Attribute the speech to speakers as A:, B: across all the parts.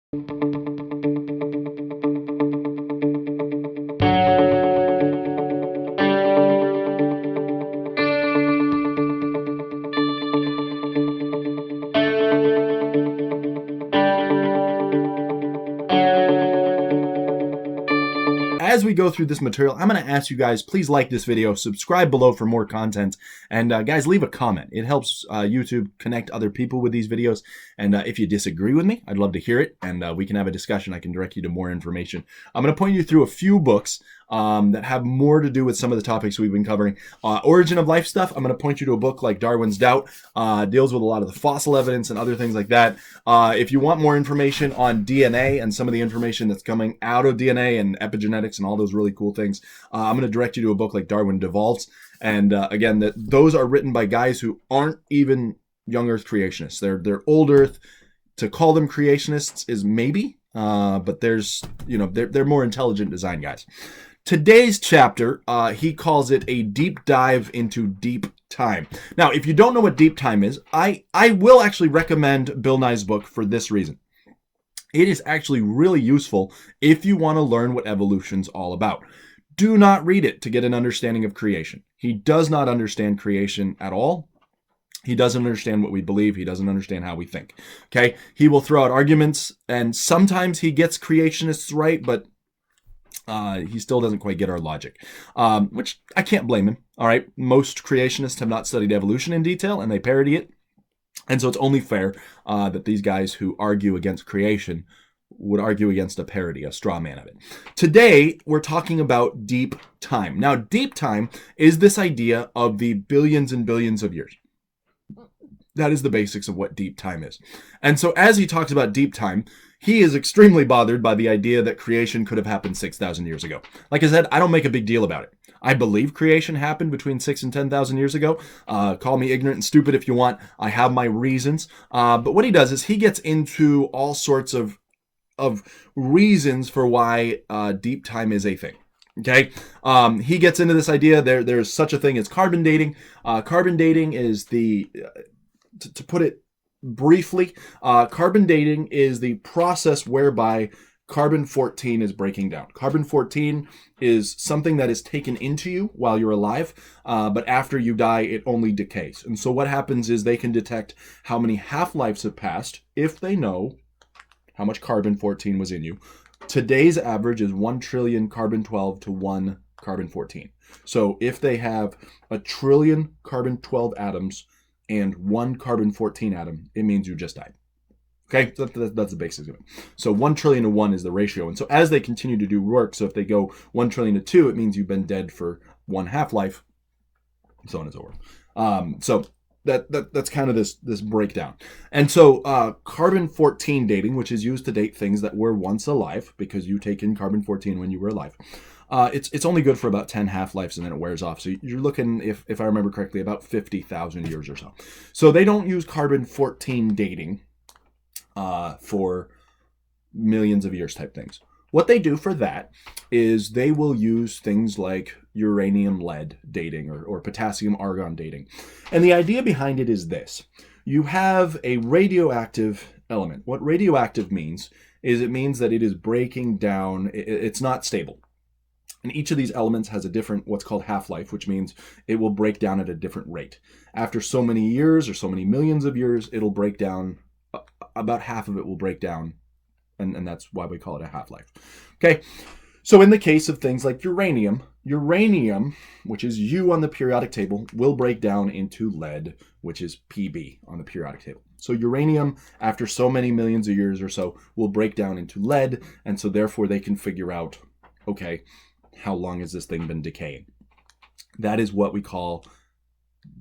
A: As we go through this material, I'm going to ask you guys, please like this video, subscribe below for more content, and guys, leave a comment. It helps YouTube connect other people with these videos, and if you disagree with me, I'd love to hear it, and we can have a discussion. I can direct you to more information. I'm going to point you through a few books that have more to do with some of the topics we've been covering. Origin of life stuff, I'm going to point you to a book like Darwin's Doubt, deals with a lot of the fossil evidence and other things like that. If you want more information on DNA and some of the information that's coming out of DNA and epigenetics and all those really cool things, I'm going to direct you to a book like Darwin Devolves. And again, those are written by guys who aren't even young Earth creationists. They're old Earth. To call them creationists is maybe, but they're more intelligent design guys. Today's chapter, he calls it a deep dive into deep time. Now, if you don't know what deep time is, I will actually recommend Bill Nye's book for this reason. It is actually really useful if you want to learn what evolution's all about. Do not read it to get an understanding of creation. He does not understand creation at all. He doesn't understand what we believe. He doesn't understand how we think. Okay? He will throw out arguments, and sometimes he gets creationists right, but he still doesn't quite get our logic, which I can't blame him. All right. Most creationists have not studied evolution in detail, and they parody it. And so it's only fair that these guys who argue against creation would argue against a parody, a straw man of it. Today, we're talking about deep time. Now, deep time is this idea of the billions and billions of years. That is the basics of what deep time is. And so as he talks about deep time, he is extremely bothered by the idea that creation could have happened 6,000 years ago. Like I said, I don't make a big deal about it. I believe creation happened between 6 and 10,000 years ago. Call me ignorant and stupid if you want. I have my reasons. But what he does is he gets into all sorts of reasons for why deep time is a thing. Okay, he gets into this idea. There's such a thing as carbon dating. Carbon dating is to put it briefly, carbon dating is the process whereby carbon-14 is breaking down. Carbon-14 is something that is taken into you while you're alive, but after you die, it only decays. And so what happens is they can detect how many half-lives have passed if they know how much carbon-14 was in you. Today's average is 1 trillion carbon-12 to 1 carbon-14. So if they have 1 trillion carbon-12 atoms and 1 carbon-14 atom, it means you just died. Okay, so that's the basics of it. So 1 trillion to 1 is the ratio. And so as they continue to do work, so if they go 1 trillion to 2, it means you've been dead for 1 half-life, so on and so forth. So that's kind of this breakdown. And so carbon-14 dating, which is used to date things that were once alive, because you take in carbon-14 when you were alive, it's only good for about 10 half-lives and then it wears off. So you're looking, if I remember correctly, about 50,000 years or so. So they don't use carbon-14 dating for millions of years type things. What they do for that is they will use things like uranium-lead dating or potassium-argon dating. And the idea behind it is this. You have a radioactive element. What radioactive means is it means that it is breaking down. It's not stable. And each of these elements has a different, what's called half-life, which means it will break down at a different rate. After so many years or so many millions of years, it'll break down, about half of it will break down, and that's why we call it a half-life. Okay, so in the case of things like uranium, which is U on the periodic table, will break down into lead, which is Pb on the periodic table. So uranium, after so many millions of years or so, will break down into lead, and so therefore they can figure out, okay, how long has this thing been decaying? That is what we call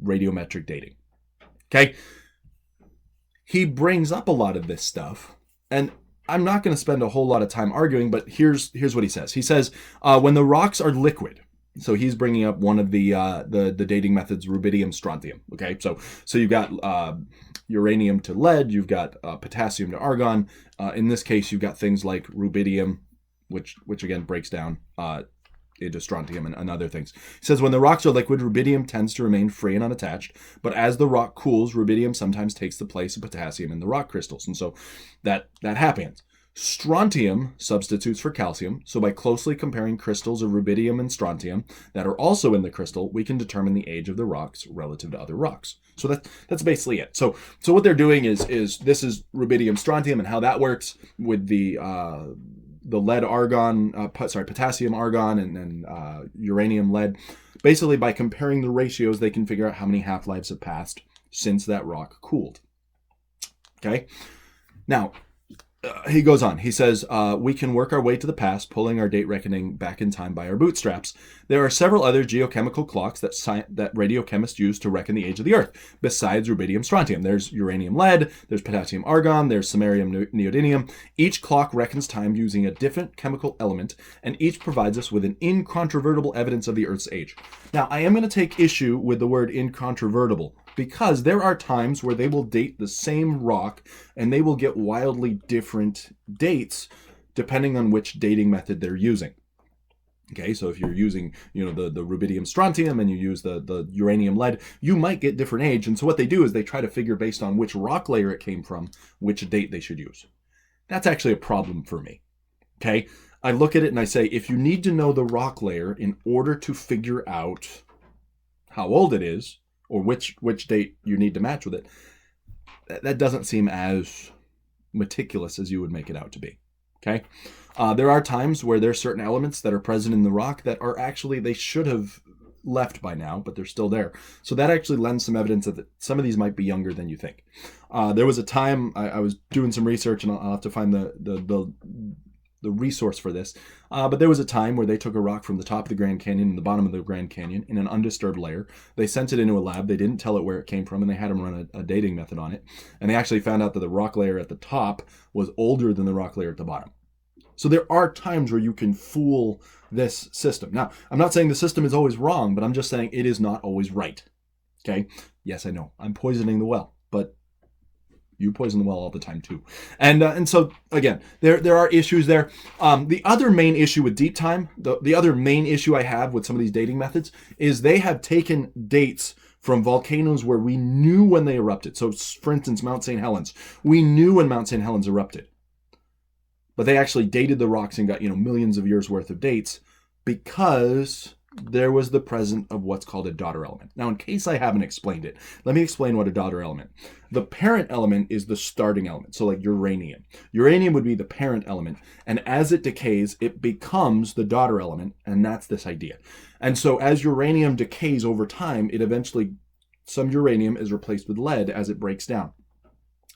A: radiometric dating. Okay? He brings up a lot of this stuff, and I'm not going to spend a whole lot of time arguing, but here's what he says. He says, when the rocks are liquid, so he's bringing up one of the dating methods, rubidium, strontium. Okay, so you've got uranium to lead, you've got potassium to argon. In this case, you've got things like rubidium, which again breaks down into strontium and other things. He says, when the rocks are liquid, rubidium tends to remain free and unattached, but as the rock cools, rubidium sometimes takes the place of potassium in the rock crystals, and so that happens. Strontium substitutes for calcium, so by closely comparing crystals of rubidium and strontium that are also in the crystal, we can determine the age of the rocks relative to other rocks. So that's basically it. So what they're doing is this is rubidium strontium, and how that works with the lead argon, potassium argon, and uranium lead. Basically, by comparing the ratios, they can figure out how many half-lives have passed since that rock cooled. Okay, now. He goes on. He says, we can work our way to the past, pulling our date reckoning back in time by our bootstraps. There are several other geochemical clocks that radiochemists use to reckon the age of the Earth, besides rubidium strontium. There's uranium lead, there's potassium argon, there's samarium neodymium. Each clock reckons time using a different chemical element, and each provides us with an incontrovertible evidence of the Earth's age. Now, I am going to take issue with the word incontrovertible, because there are times where they will date the same rock and they will get wildly different dates depending on which dating method they're using. Okay, so if you're using, the rubidium strontium and you use the uranium lead, you might get different age. And so what they do is they try to figure, based on which rock layer it came from, which date they should use. That's actually a problem for me. Okay, I look at it and I say, if you need to know the rock layer in order to figure out how old it is, or which date you need to match with it, that doesn't seem as meticulous as you would make it out to be. Okay, there are times where there's certain elements that are present in the rock that are actually, they should have left by now, but they're still there. So that actually lends some evidence that some of these might be younger than you think. There was a time I was doing some research, and I'll have to find the resource for this. But there was a time where they took a rock from the top of the Grand Canyon and the bottom of the Grand Canyon in an undisturbed layer. They sent it into a lab. They didn't tell it where it came from, and they had them run a dating method on it. And they actually found out that the rock layer at the top was older than the rock layer at the bottom. So there are times where you can fool this system. Now, I'm not saying the system is always wrong, but I'm just saying it is not always right. Okay? Yes, I know. I'm poisoning the well, but you poison the well all the time too. And so, again, there are issues there. The other main issue with deep time, the other main issue I have with some of these dating methods is they have taken dates from volcanoes where we knew when they erupted. So, for instance, Mount St. Helens. We knew when Mount St. Helens erupted. But they actually dated the rocks and got, millions of years worth of dates because there was the presence of what's called a daughter element. Now, in case I haven't explained it, let me explain what a daughter element. The parent element is the starting element, so like uranium. Uranium would be the parent element, and as it decays, it becomes the daughter element, and that's this idea. And so as uranium decays over time, it eventually, some uranium is replaced with lead as it breaks down.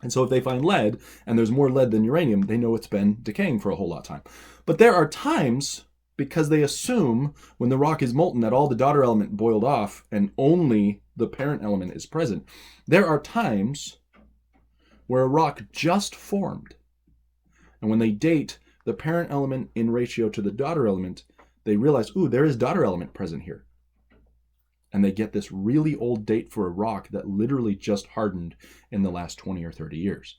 A: And so if they find lead, and there's more lead than uranium, they know it's been decaying for a whole lot of time. But there are times, because they assume when the rock is molten that all the daughter element boiled off and only the parent element is present. There are times where a rock just formed. And when they date the parent element in ratio to the daughter element, they realize, ooh, there is daughter element present here. And they get this really old date for a rock that literally just hardened in the last 20 or 30 years.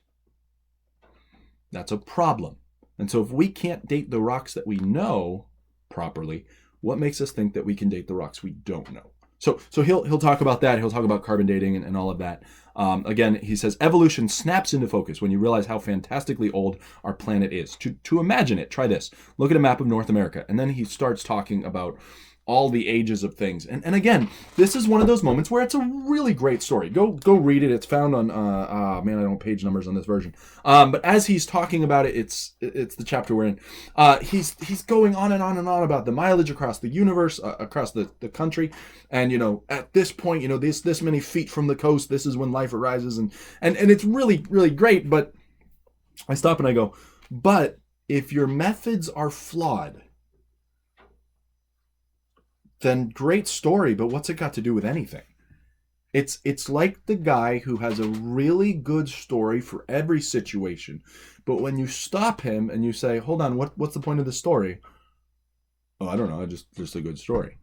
A: That's a problem. And so if we can't date the rocks that we know properly, what makes us think that we can date the rocks we don't know? So he'll talk about that. He'll talk about carbon dating and all of that. Again, he says evolution snaps into focus when you realize how fantastically old our planet is. To imagine it, try this. Look at a map of North America. And then he starts talking about all the ages of things. And again, this is one of those moments where it's a really great story. Go read it. It's found on, I don't have page numbers on this version. But as he's talking about it, it's the chapter we're in. He's going on and on and on about the mileage across the universe, across the country. And, at this point, this many feet from the coast, this is when life arises. And it's really, really great. But I stop and I go, but if your methods are flawed, then great story, but what's it got to do with anything? It's like the guy who has a really good story for every situation, but when you stop him and you say, hold on, what's the point of the story? Oh, I don't know, just a good story.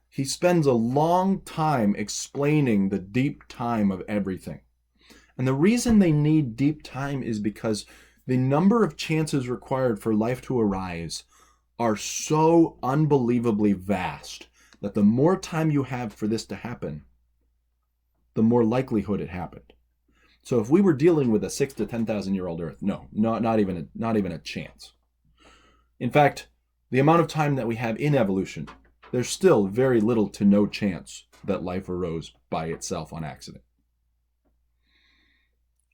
A: He spends a long time explaining the deep time of everything. And the reason they need deep time is because the number of chances required for life to arise are so unbelievably vast that the more time you have for this to happen, the more likelihood it happened. So if we were dealing with a 6 to 10,000 year old Earth, no, not even a chance. In fact, the amount of time that we have in evolution, there's still very little to no chance that life arose by itself on accident.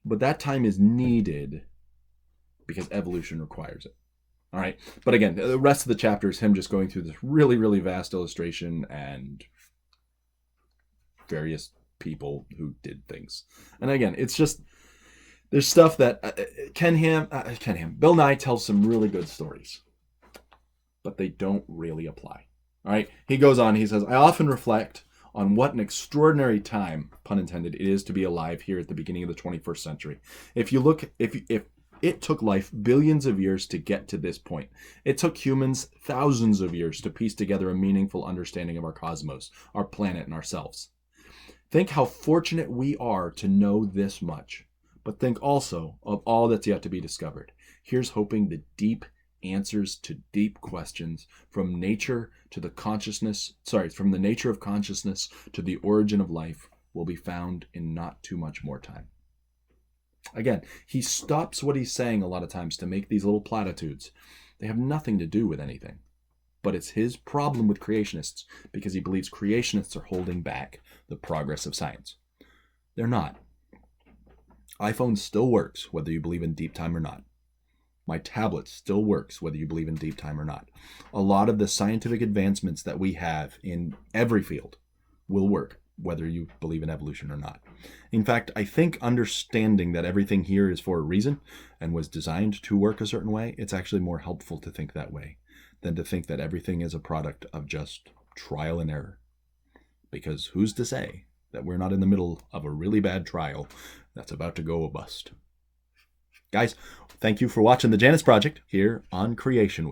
A: But that time is needed because evolution requires it. All right. But again, the rest of the chapter is him just going through this really, really vast illustration and various people who did things. And again, it's just, there's stuff that Bill Nye tells some really good stories, but they don't really apply. All right. He goes on, he says, I often reflect on what an extraordinary time, pun intended, it is to be alive here at the beginning of the 21st century. If it took life billions of years to get to this point, it took humans thousands of years to piece together a meaningful understanding of our cosmos, our planet, and ourselves. Think how fortunate we are to know this much, but think also of all that's yet to be discovered. Here's hoping the deep answers to deep questions from the nature of consciousness to the origin of life will be found in not too much more time. Again, he stops what he's saying a lot of times to make these little platitudes. They have nothing to do with anything. But it's his problem with creationists because he believes creationists are holding back the progress of science. They're not. iPhone still works whether you believe in deep time or not. My tablet still works whether you believe in deep time or not. A lot of the scientific advancements that we have in every field will work whether you believe in evolution or not. In fact, I think understanding that everything here is for a reason and was designed to work a certain way, it's actually more helpful to think that way than to think that everything is a product of just trial and error. Because who's to say that we're not in the middle of a really bad trial that's about to go bust? Guys, thank you for watching the Janus Project here on Creation.